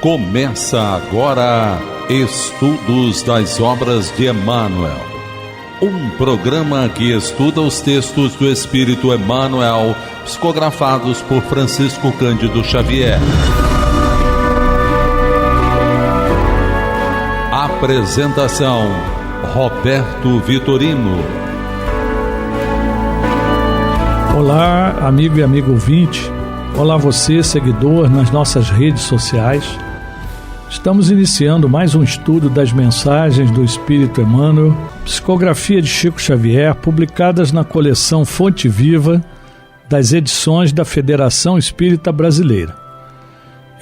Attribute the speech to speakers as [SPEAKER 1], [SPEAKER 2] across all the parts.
[SPEAKER 1] Começa agora Estudos das Obras de Emmanuel, um programa que estuda os textos do Espírito Emmanuel, psicografados por Francisco Cândido Xavier. Apresentação: Roberto Vitorino.
[SPEAKER 2] Olá, amigo e amigo ouvinte. Olá você, seguidor nas nossas redes sociais. Estamos iniciando mais um estudo das mensagens do Espírito Emmanuel, psicografia de Chico Xavier, publicadas na coleção Fonte Viva das edições da Federação Espírita Brasileira.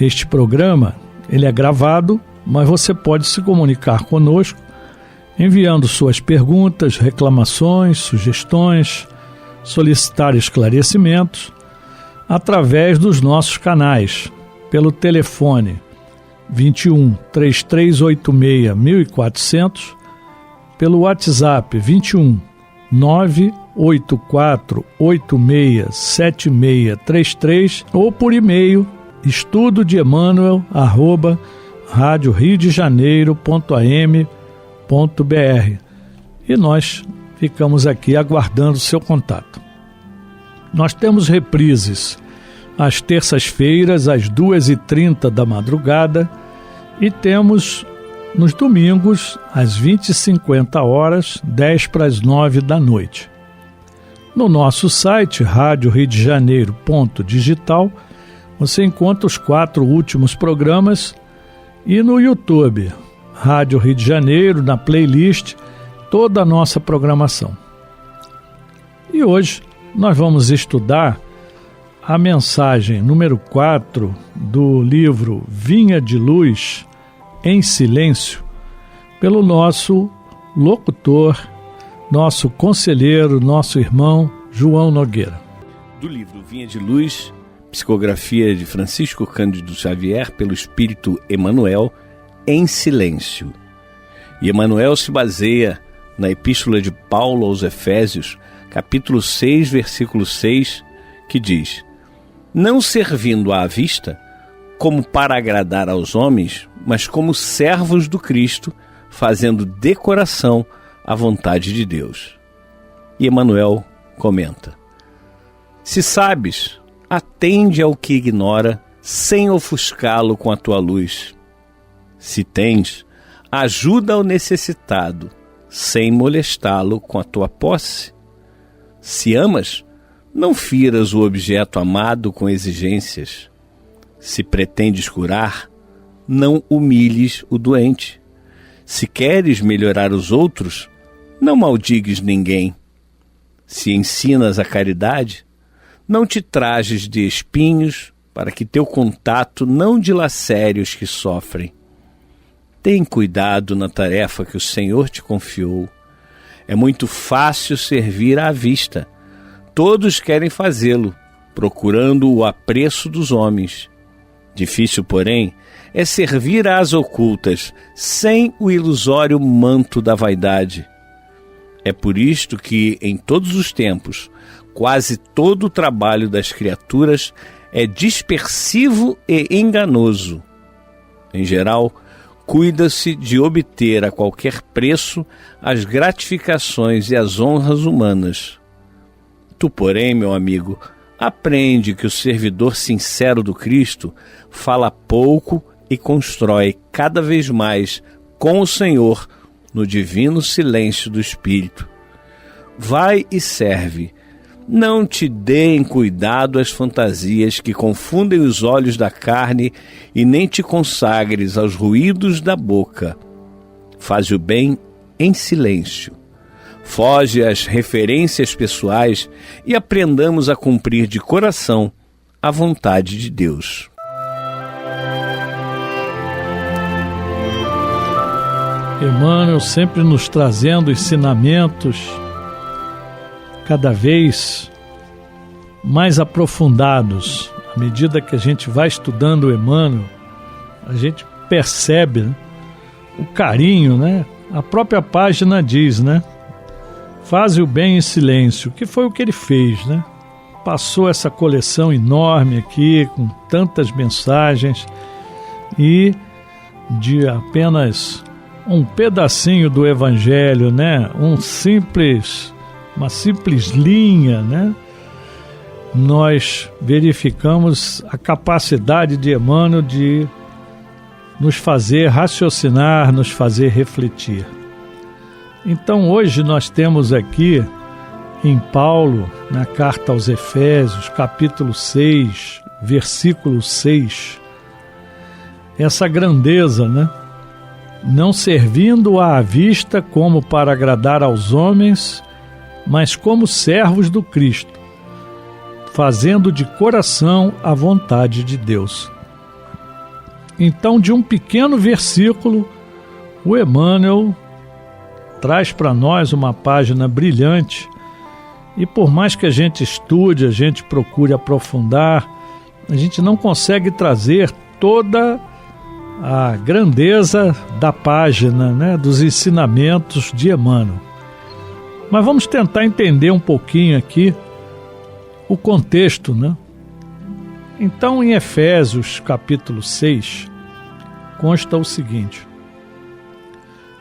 [SPEAKER 2] Este programa, ele é gravado, mas você pode se comunicar conosco enviando suas perguntas, reclamações, sugestões, solicitar esclarecimentos através dos nossos canais, pelo telefone 21 3386 1400, pelo WhatsApp 21 98486 7633 ou por e-mail estudodeemmanuel@radioriodejaneiro.am.br, e nós ficamos aqui aguardando o seu contato. Nós temos reprises às terças-feiras, às 2h30 da madrugada, e temos nos domingos, às 20h50, 10:50 da noite. No nosso site, radioriodejaneiro.digital, você encontra os 4 últimos programas, e no YouTube, Rádio Rio de Janeiro, na playlist, toda a nossa programação. E hoje nós vamos estudar a mensagem número 4 do livro Vinha de Luz em Silêncio, pelo nosso locutor, nosso conselheiro, nosso irmão João Nogueira.
[SPEAKER 3] Do livro Vinha de Luz, psicografia de Francisco Cândido Xavier, pelo Espírito Emmanuel, em Silêncio. E Emmanuel se baseia na Epístola de Paulo aos Efésios, capítulo 6, versículo 6, que diz: não servindo à vista, como para agradar aos homens, mas como servos do Cristo, fazendo de coração a vontade de Deus. E Emmanuel comenta: se sabes, atende ao que ignora, sem ofuscá-lo com a tua luz. Se tens, ajuda ao necessitado, sem molestá-lo com a tua posse. Se amas, não firas o objeto amado com exigências. Se pretendes curar, não humilhes o doente. Se queres melhorar os outros, não maldigues ninguém. Se ensinas a caridade, não te trajes de espinhos, para que teu contato não dilacere os que sofrem. Tem cuidado na tarefa que o Senhor te confiou. É muito fácil servir à vista. Todos querem fazê-lo, procurando o apreço dos homens. Difícil, porém, é servir às ocultas, sem o ilusório manto da vaidade. É por isto que, em todos os tempos, quase todo o trabalho das criaturas é dispersivo e enganoso. Em geral, cuida-se de obter a qualquer preço as gratificações e as honras humanas. Tu, porém, meu amigo, aprende que o servidor sincero do Cristo fala pouco e constrói cada vez mais com o Senhor no divino silêncio do Espírito. Vai e serve. Não te deem cuidado às fantasias que confundem os olhos da carne, e nem te consagres aos ruídos da boca. Faz o bem em silêncio. Foge às referências pessoais e aprendamos a cumprir de coração a vontade de Deus.
[SPEAKER 2] Emmanuel sempre nos trazendo ensinamentos cada vez mais aprofundados. À medida que a gente vai estudando o Emmanuel, a gente percebe, né, o carinho, né? A própria página diz, né? Faze o bem em silêncio, que foi o que ele fez, né? Passou essa coleção enorme aqui, com tantas mensagens, e de apenas um pedacinho do Evangelho, né? Uma simples linha, né? Nós verificamos a capacidade de Emmanuel de nos fazer raciocinar, nos fazer refletir. Então hoje nós temos aqui em Paulo, na carta aos Efésios, capítulo 6, versículo 6, essa grandeza, né? Não servindo à vista como para agradar aos homens, mas como servos do Cristo, fazendo de coração a vontade de Deus. Então, de um pequeno versículo, o Emmanuel traz para nós uma página brilhante, e por mais que a gente estude, a gente procure aprofundar, a gente não consegue trazer toda a grandeza da página, né, dos ensinamentos de Emmanuel. Mas vamos tentar entender um pouquinho aqui o contexto, né? Então, em Efésios, capítulo 6, consta o seguinte: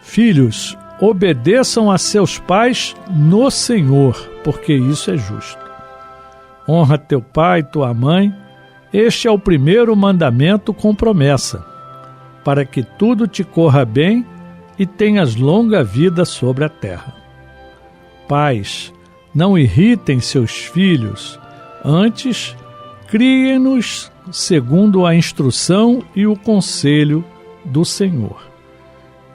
[SPEAKER 2] Filhos, obedeçam a seus pais no Senhor, porque isso é justo. Honra teu pai e tua mãe, este é o primeiro mandamento com promessa, para que tudo te corra bem e tenhas longa vida sobre a terra. Pais, não irritem seus filhos, antes criem-nos segundo a instrução e o conselho do Senhor.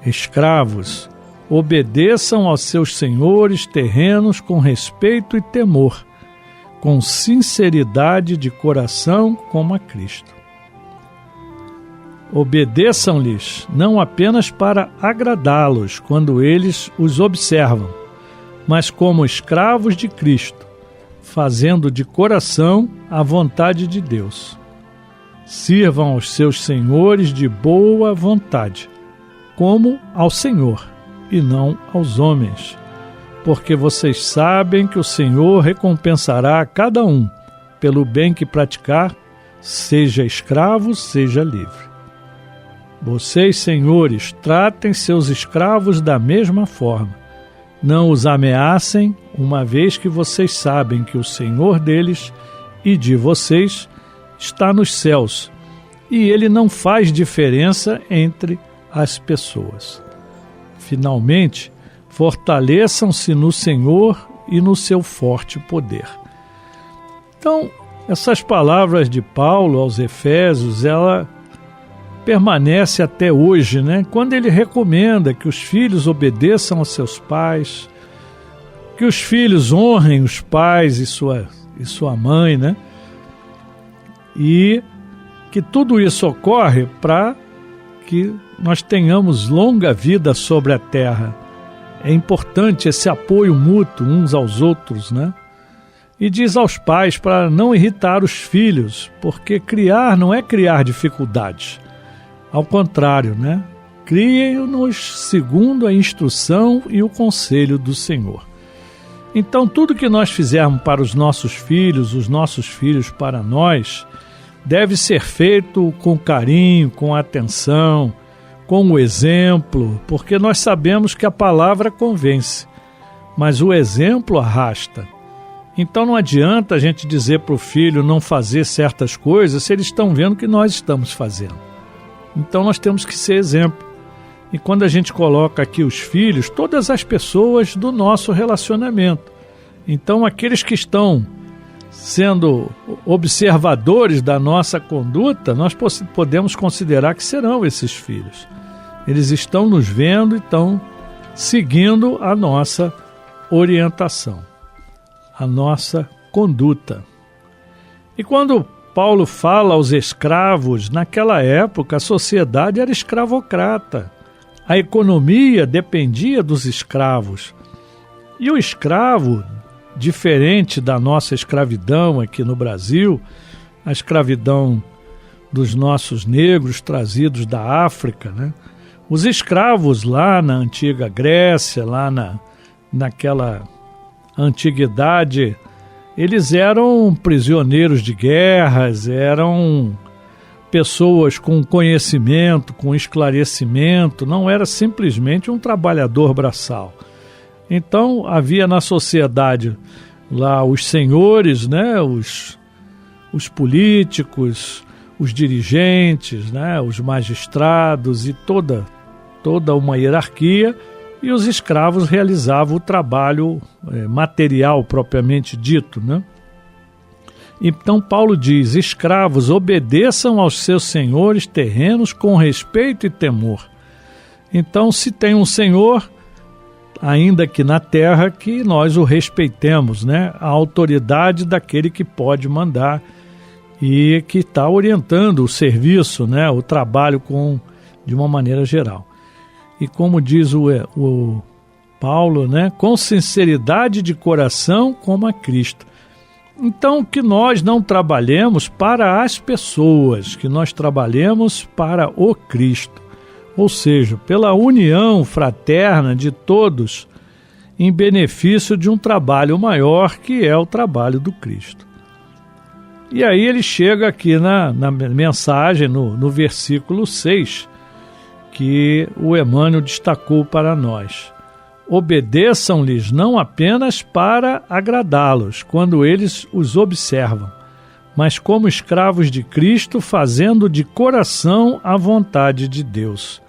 [SPEAKER 2] Escravos, obedeçam aos seus senhores terrenos com respeito e temor, com sinceridade de coração como a Cristo. Obedeçam-lhes não apenas para agradá-los quando eles os observam, mas como escravos de Cristo, fazendo de coração a vontade de Deus. Sirvam aos seus senhores de boa vontade, como ao Senhor, e não aos homens, porque vocês sabem que o Senhor recompensará a cada um pelo bem que praticar, seja escravo, seja livre. Vocês, senhores, tratem seus escravos da mesma forma. Não os ameacem, uma vez que vocês sabem que o Senhor deles e de vocês está nos céus, e ele não faz diferença entre as pessoas. Finalmente, fortaleçam-se no Senhor e no seu forte poder. Então, essas palavras de Paulo aos Efésios, ela permanece até hoje, né? Quando ele recomenda que os filhos obedeçam aos seus pais, que os filhos honrem os pais e sua mãe, né? E que tudo isso ocorre para que nós tenhamos longa vida sobre a terra. É importante esse apoio mútuo uns aos outros, né? E diz aos pais para não irritar os filhos, porque criar não é criar dificuldades. Ao contrário, né? Criem-nos segundo a instrução e o conselho do Senhor. Então, tudo que nós fizermos para os nossos filhos para nós, deve ser feito com carinho, com atenção, com o exemplo, porque nós sabemos que a palavra convence, mas o exemplo arrasta. Então não adianta a gente dizer para o filho não fazer certas coisas se eles estão vendo que nós estamos fazendo. Então nós temos que ser exemplo. E quando a gente coloca aqui os filhos, todas as pessoas do nosso relacionamento. Então aqueles que estão sendo observadores da nossa conduta, nós podemos considerar que serão esses filhos. Eles estão nos vendo e estão seguindo a nossa orientação, a nossa conduta. E quando Paulo fala aos escravos, naquela época a sociedade era escravocrata. A economia dependia dos escravos. E o escravo, diferente da nossa escravidão aqui no Brasil, a escravidão dos nossos negros trazidos da África, né? Os escravos lá na antiga Grécia, lá naquela antiguidade, eles eram prisioneiros de guerras, eram pessoas com conhecimento, com esclarecimento, não era simplesmente um trabalhador braçal. Então havia na sociedade lá os senhores, né, os políticos, os dirigentes, né, os magistrados e toda uma hierarquia, e os escravos realizavam o trabalho material propriamente dito, né? Então Paulo diz: escravos, obedeçam aos seus senhores terrenos com respeito e temor. Então, se tem um senhor, ainda que na terra, que nós o respeitemos, né? A autoridade daquele que pode mandar e que está orientando o serviço, né? O trabalho de uma maneira geral. E como diz o Paulo, né? Com sinceridade de coração como a Cristo. Então, que nós não trabalhemos para as pessoas, que nós trabalhemos para o Cristo. Ou seja, pela união fraterna de todos, em benefício de um trabalho maior, que é o trabalho do Cristo. E aí ele chega aqui na mensagem, no versículo 6, que o Emmanuel destacou para nós. Obedeçam-lhes não apenas para agradá-los, quando eles os observam, mas como escravos de Cristo, fazendo de coração a vontade de Deus.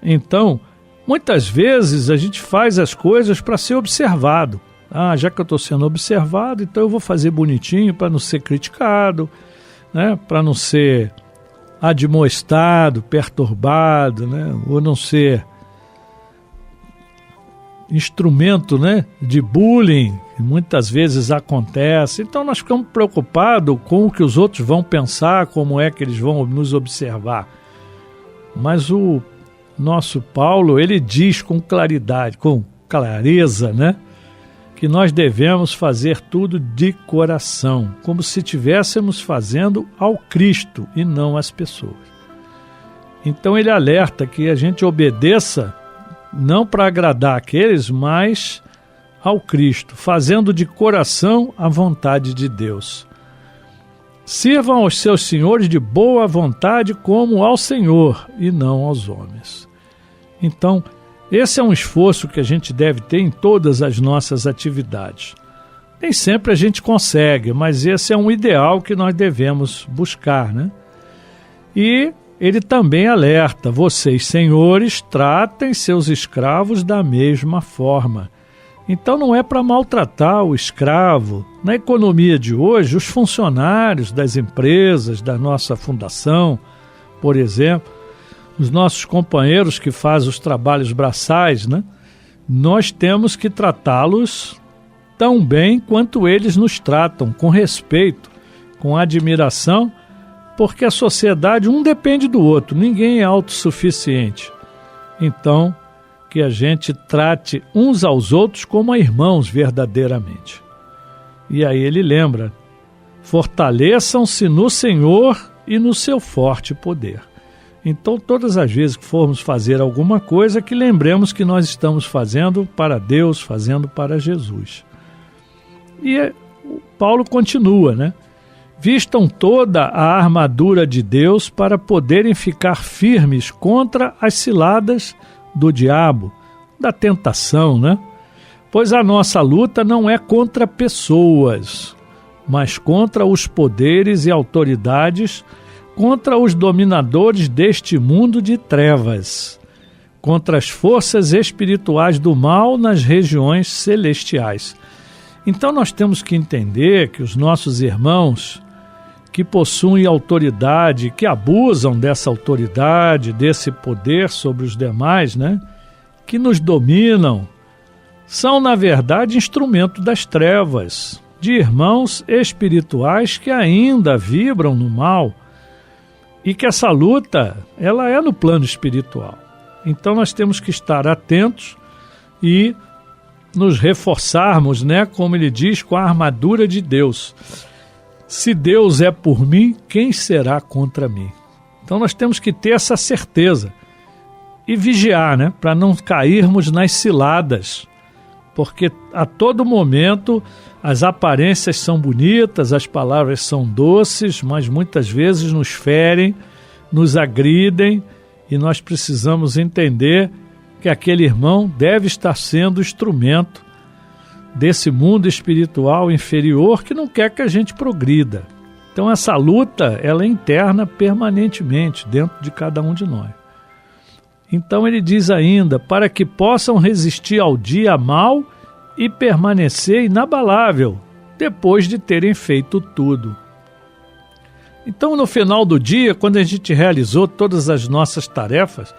[SPEAKER 2] Então, muitas vezes a gente faz as coisas para ser observado. Já que eu estou sendo observado, então eu vou fazer bonitinho para não ser criticado, né? Para não ser admoestado, perturbado, né? Ou não ser instrumento, né, de bullying, que muitas vezes acontece. Então nós ficamos preocupados com o que os outros vão pensar, como é que eles vão nos observar. Mas o nosso Paulo, ele diz com claridade, com clareza, né, que nós devemos fazer tudo de coração, como se estivéssemos fazendo ao Cristo e não às pessoas. Então ele alerta que a gente obedeça não para agradar aqueles, mas ao Cristo, fazendo de coração a vontade de Deus. Sirvam aos seus senhores de boa vontade como ao Senhor e não aos homens. Então, esse é um esforço que a gente deve ter em todas as nossas atividades. Nem sempre a gente consegue, mas esse é um ideal que nós devemos buscar, né? E ele também alerta: vocês, senhores, tratem seus escravos da mesma forma. Então não é para maltratar o escravo. Na economia de hoje, os funcionários das empresas, da nossa fundação, por exemplo, os nossos companheiros que fazem os trabalhos braçais, né? Nós temos que tratá-los tão bem quanto eles nos tratam, com respeito, com admiração, porque a sociedade, um depende do outro, ninguém é autossuficiente. Então, que a gente trate uns aos outros como irmãos verdadeiramente. E aí ele lembra: fortaleçam-se no Senhor e no seu forte poder. Então, todas as vezes que formos fazer alguma coisa, que lembremos que nós estamos fazendo para Deus, fazendo para Jesus. E Paulo continua, né? Vistam toda a armadura de Deus para poderem ficar firmes contra as ciladas do diabo, da tentação, né? Pois a nossa luta não é contra pessoas, mas contra os poderes e autoridades, contra os dominadores deste mundo de trevas, contra as forças espirituais do mal nas regiões celestiais. Então nós temos que entender que os nossos irmãos que possuem autoridade, que abusam dessa autoridade, desse poder sobre os demais, né, que nos dominam, são, na verdade, instrumento das trevas, de irmãos espirituais que ainda vibram no mal, e que essa luta, ela é no plano espiritual. Então nós temos que estar atentos e nos reforçarmos, né, como ele diz, com a armadura de Deus. Se Deus é por mim, quem será contra mim? Então nós temos que ter essa certeza e vigiar, né, para não cairmos nas ciladas porque a todo momento as aparências são bonitas, as palavras são doces, mas muitas vezes nos ferem, nos agridem, e nós precisamos entender que aquele irmão deve estar sendo instrumento desse mundo espiritual inferior que não quer que a gente progrida. Então essa luta, ela é interna permanentemente dentro de cada um de nós. Então ele diz ainda, para que possam resistir ao dia mau e permanecer inabalável, depois de terem feito tudo. Então no final do dia, quando a gente realizou todas as nossas tarefas,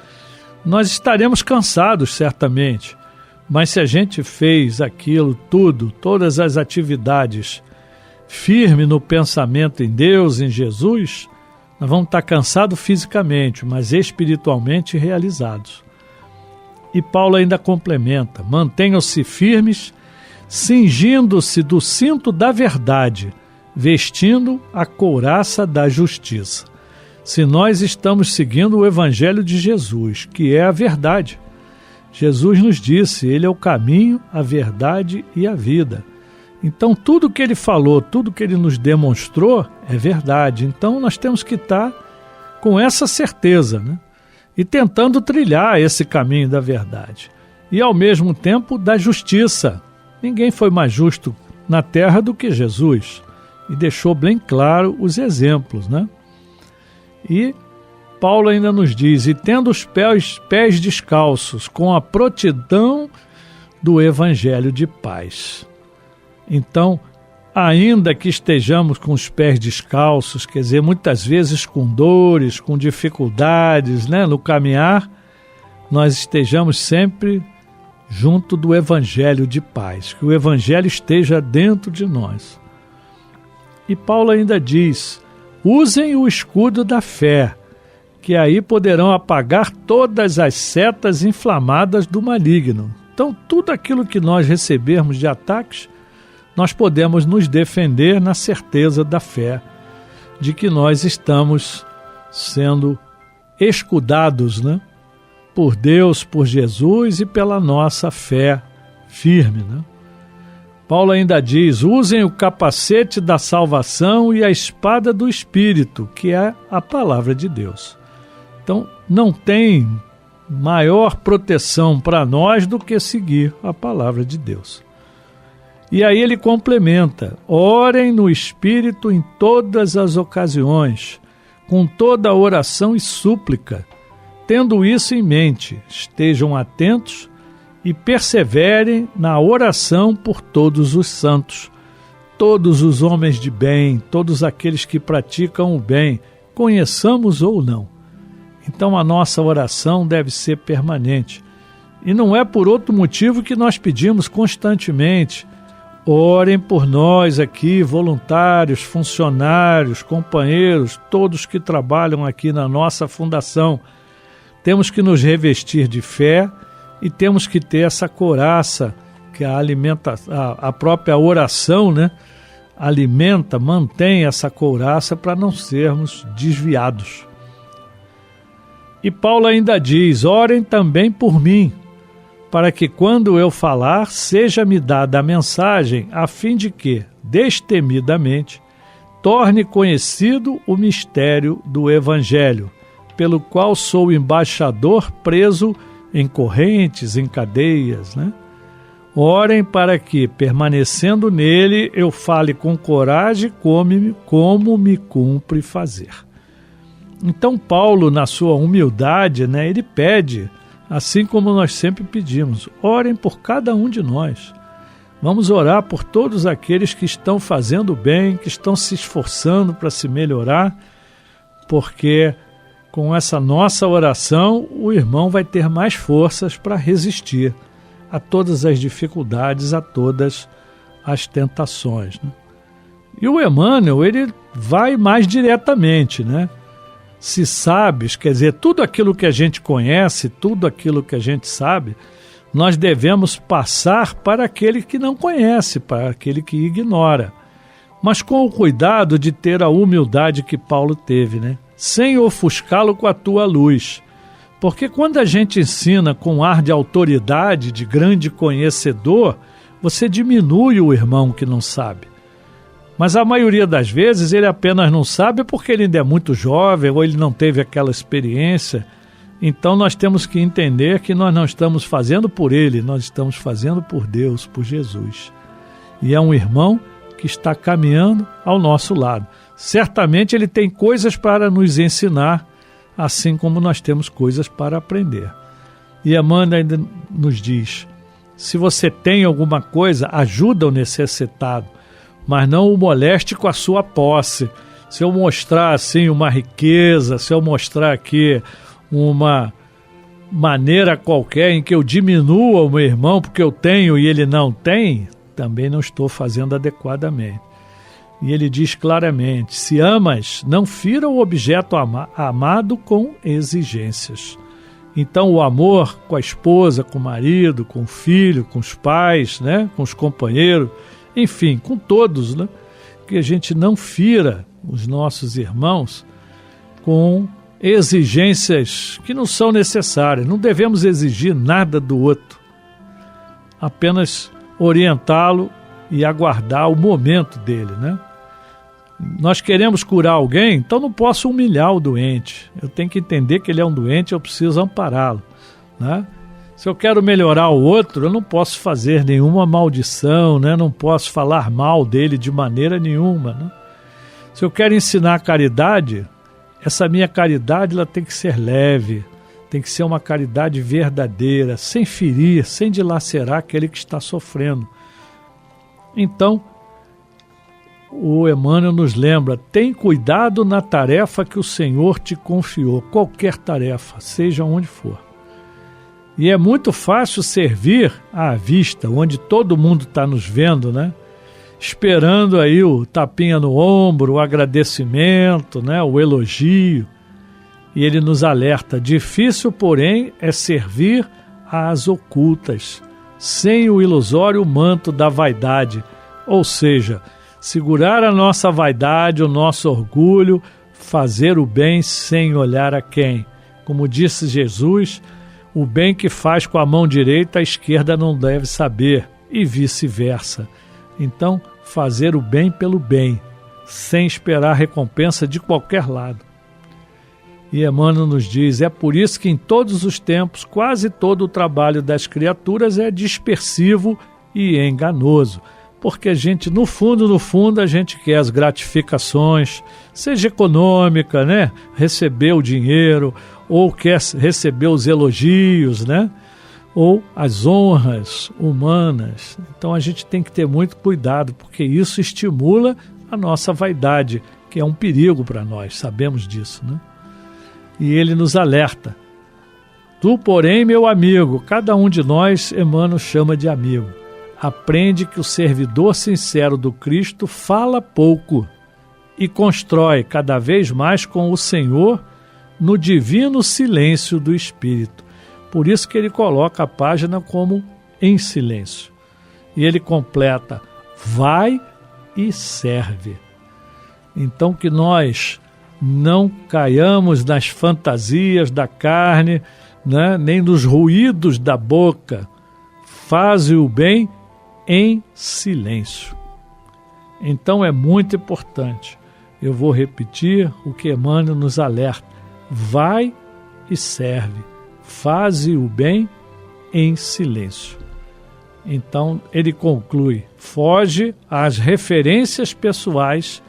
[SPEAKER 2] nós estaremos cansados certamente, mas se a gente fez aquilo tudo, todas as atividades, firme no pensamento em Deus, em Jesus, nós vamos estar cansados fisicamente, mas espiritualmente realizados. E Paulo ainda complementa, mantenham-se firmes, cingindo-se do cinto da verdade, vestindo a couraça da justiça. Se nós estamos seguindo o Evangelho de Jesus, que é a verdade, Jesus nos disse, ele é o caminho, a verdade e a vida. Então tudo que ele falou, tudo que ele nos demonstrou é verdade. Então nós temos que estar com essa certeza, né? E tentando trilhar esse caminho da verdade. E ao mesmo tempo da justiça. Ninguém foi mais justo na terra do que Jesus. E deixou bem claro os exemplos, né? E Paulo ainda nos diz, e tendo os pés descalços, com a prontidão do Evangelho de paz. Então, ainda que estejamos com os pés descalços, quer dizer, muitas vezes com dores, com dificuldades, né, no caminhar, nós estejamos sempre junto do Evangelho de paz, que o Evangelho esteja dentro de nós. E Paulo ainda diz, usem o escudo da fé, que aí poderão apagar todas as setas inflamadas do maligno. Então, tudo aquilo que nós recebermos de ataques, nós podemos nos defender na certeza da fé, de que nós estamos sendo escudados, né, por Deus, por Jesus e pela nossa fé firme, né? Paulo ainda diz, usem o capacete da salvação e a espada do Espírito, que é a palavra de Deus. Então, não tem maior proteção para nós do que seguir a palavra de Deus. E aí ele complementa, orem no Espírito em todas as ocasiões, com toda oração e súplica. Tendo isso em mente, estejam atentos e perseverem na oração por todos os santos, todos os homens de bem, todos aqueles que praticam o bem, conheçamos ou não. Então a nossa oração deve ser permanente. E não é por outro motivo que nós pedimos constantemente, orem por nós aqui, voluntários, funcionários, companheiros, todos que trabalham aqui na nossa fundação. Temos que nos revestir de fé e temos que ter essa couraça que a própria oração, né, alimenta, mantém essa couraça para não sermos desviados. E Paulo ainda diz, orem também por mim, para que quando eu falar, seja-me dada a mensagem, a fim de que, destemidamente, torne conhecido o mistério do Evangelho, pelo qual sou embaixador preso em correntes, em cadeias, né? Orem para que, permanecendo nele, eu fale com coragem como me cumpre fazer. Então Paulo, na sua humildade, né, ele pede, assim como nós sempre pedimos, orem por cada um de nós. Vamos orar por todos aqueles que estão fazendo bem, que estão se esforçando para se melhorar, porque com essa nossa oração, o irmão vai ter mais forças para resistir a todas as dificuldades, a todas as tentações, né? E o Emmanuel, ele vai mais diretamente, né? Se sabes, quer dizer, tudo aquilo que a gente conhece, tudo aquilo que a gente sabe, nós devemos passar para aquele que não conhece, para aquele que ignora. Mas com o cuidado de ter a humildade que Paulo teve, né? Sem ofuscá-lo com a tua luz, Porque quando a gente ensina com ar de autoridade, de grande conhecedor, você diminui o irmão que não sabe. Mas a maioria das vezes ele apenas não sabe porque ele ainda é muito jovem ou ele não teve aquela experiência. Então nós temos que entender que nós não estamos fazendo por ele, nós estamos fazendo por Deus, por Jesus. E é um irmão que está caminhando ao nosso lado. Certamente ele tem coisas para nos ensinar, assim como nós temos coisas para aprender. E Emmanuel ainda nos diz, se você tem alguma coisa, ajuda o necessitado, mas não o moleste com a sua posse. Se eu mostrar assim uma riqueza, se eu mostrar aqui uma maneira qualquer em que eu diminua o meu irmão porque eu tenho e ele não tem, também não estou fazendo adequadamente. E ele diz claramente, se amas, não fira o objeto amado com exigências. Então o amor com a esposa, com o marido, com o filho, com os pais, né, com os companheiros, enfim, com todos, né, que a gente não fira os nossos irmãos com exigências que não são necessárias. Não devemos exigir nada do outro, apenas orientá-lo e aguardar o momento dele, né? Nós queremos curar alguém, então não posso humilhar o doente. Eu tenho que entender que ele é um doente, eu preciso ampará-lo, né? Se eu quero melhorar o outro, eu não posso fazer nenhuma maldição, né? Não posso falar mal dele de maneira nenhuma, né? Se eu quero ensinar caridade, essa minha caridade ela tem que ser leve, tem que ser uma caridade verdadeira, sem ferir, sem dilacerar aquele que está sofrendo. Então, o Emmanuel nos lembra, tem cuidado na tarefa que o Senhor te confiou, qualquer tarefa, seja onde for. E é muito fácil servir à vista, onde todo mundo está nos vendo, né? Esperando aí o tapinha no ombro, o agradecimento, né? O elogio. E ele nos alerta, difícil, porém, é servir às ocultas, sem o ilusório manto da vaidade, ou seja, segurar a nossa vaidade, o nosso orgulho, fazer o bem sem olhar a quem. Como disse Jesus, o bem que faz com a mão direita, a esquerda não deve saber, e vice-versa. Então, fazer o bem pelo bem, sem esperar recompensa de qualquer lado. E Emmanuel nos diz, é por isso que em todos os tempos, quase todo o trabalho das criaturas é dispersivo e enganoso. Porque a gente, no fundo, a gente quer as gratificações, seja econômica, né? Receber o dinheiro, ou quer receber os elogios, né? Ou as honras humanas. Então a gente tem que ter muito cuidado, porque isso estimula a nossa vaidade, que é um perigo para nós, sabemos disso, né? E ele nos alerta. Tu, porém, meu amigo, cada um de nós, Emmanuel chama de amigo. Aprende que o servidor sincero do Cristo fala pouco e constrói cada vez mais com o Senhor no divino silêncio do Espírito. Por isso que ele coloca a página como em silêncio. E ele completa, vai e serve. Então que nós não caiamos nas fantasias da carne, né, nem nos ruídos da boca. Faze o bem em silêncio. Então é muito importante. Eu vou repetir o que Emmanuel nos alerta. Vai e serve. Faze o bem em silêncio. Então ele conclui, foge às referências pessoais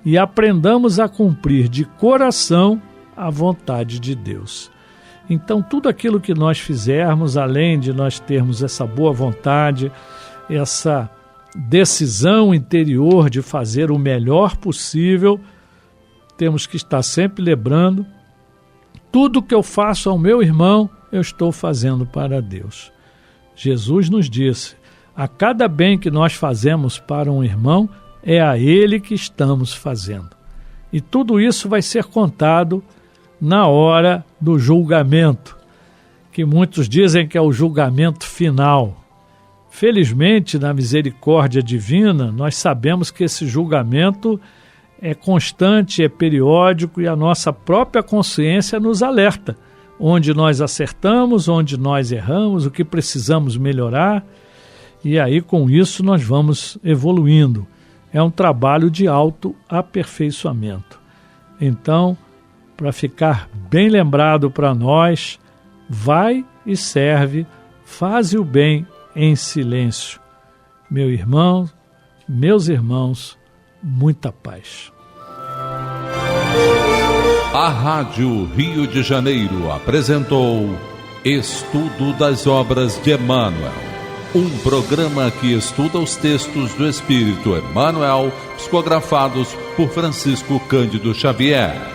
[SPEAKER 2] e aprendamos a cumprir de coração a vontade de Deus. Então tudo aquilo que nós fizermos, além de nós termos essa boa vontade, essa decisão interior de fazer o melhor possível, temos que estar sempre lembrando, tudo que eu faço ao meu irmão, eu estou fazendo para Deus. Jesus nos disse, a cada bem que nós fazemos para um irmão, é a ele que estamos fazendo. E tudo isso vai ser contado na hora do julgamento, que muitos dizem que é o julgamento final. Felizmente, na misericórdia divina, nós sabemos que esse julgamento é constante, é periódico e a nossa própria consciência nos alerta. onde nós acertamos, onde nós erramos, o que precisamos melhorar, e aí com isso nós vamos evoluindo. É um trabalho de autoaperfeiçoamento. Então, para ficar bem lembrado para nós, vai e serve, faze o bem em silêncio. Meu irmão, meus irmãos, muita paz.
[SPEAKER 1] A Rádio Rio de Janeiro apresentou Estudo das Obras de Emmanuel, um programa que estuda os textos do Espírito Emmanuel, psicografados por Francisco Cândido Xavier.